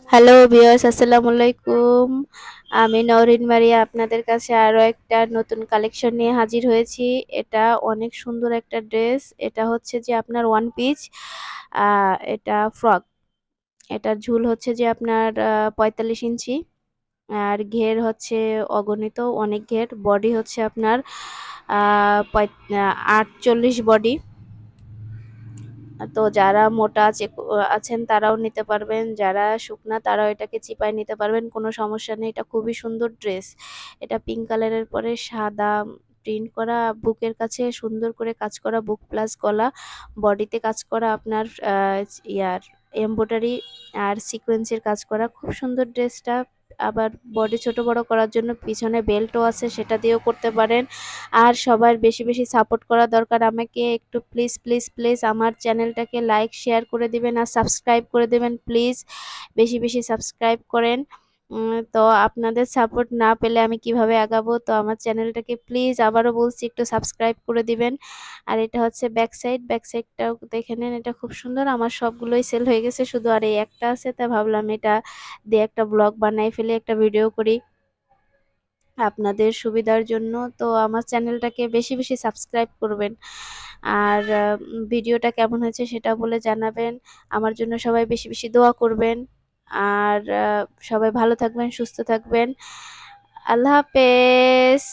Hello viewers, আসসালামু আলাইকুম। আমি নওরিন মারিয়া আপনাদের কাছে আরো একটা নতুন কালেকশন নিয়ে হাজির হয়েছি। এটা অনেক সুন্দর একটা ড্রেস। এটা হচ্ছে যে আপনার ওয়ান পিস। এটা ফ্রক। এটার ঝুল হচ্ছে যে আপনার ৪৫ ইঞ্চি। আর ঘের হচ্ছে অগণিত অনেক ঘের। বডি হচ্ছে আপনার আ পঁয় ৪৮ বডি। তো যারা মোটা আছেন তারাও নিতে পারবেন, যারা শুকনা তারাও এটাকে চিপায় নিতে পারবেন, কোনো সমস্যা নেই। এটা খুবই সুন্দর ড্রেস। এটা পিঙ্ক কালারের পরে সাদা প্রিন্ট করা, বুকের কাছে সুন্দর করে কাজ করা, বুক প্লাস গলা, বডিতে কাজ করা আপনার ইয়ার এমব্রয়ডারি আর সিকোয়েন্সের কাজ করা, খুব সুন্দর ড্রেসটা। আবার বডি ছোট বড় করার জন্য পিছনে বেল্টও আছে, সেটা দিয়েও করতে পারেন। আর সবার বেশি বেশি সাপোর্ট করা দরকার আমাকে। একটু প্লিজ প্লিজ প্লিজ আমার চ্যানেলটাকে লাইক শেয়ার করে দিবেন আর সাবস্ক্রাইব করে দেবেন প্লিজ। বেশি বেশি সাবস্ক্রাইব করেন। তো আপনাদের সাপোর্ট না পেলে আমি কিভাবে আগাবো? তো আমার চ্যানেলটাকে প্লিজ আবারও বলছি একটু সাবস্ক্রাইব করে দিবেন। আর এটা হচ্ছে ব্যাক সাইড, ব্যাক সাইডটাও দেখে নেন। এটা খুব সুন্দর। আমার সবগুলোই সেল হয়ে গেছে, শুধু আর এই একটা আছে, তাই ভাবলাম এটা দিয়ে একটা ব্লগ বানাই ফেলি, একটা ভিডিও করি আপনাদের সুবিধার জন্য। তো আমার চ্যানেলটাকে বেশি বেশি সাবস্ক্রাইব করবেন। আর ভিডিওটা কেমন হয়েছে সেটা বলে জানাবেন। আমার জন্য সবাই বেশি বেশি দোয়া করবেন। আর সবাই ভালো থাকবেন, সুস্থ থাকবেন। আল্লাহ হাফেজ।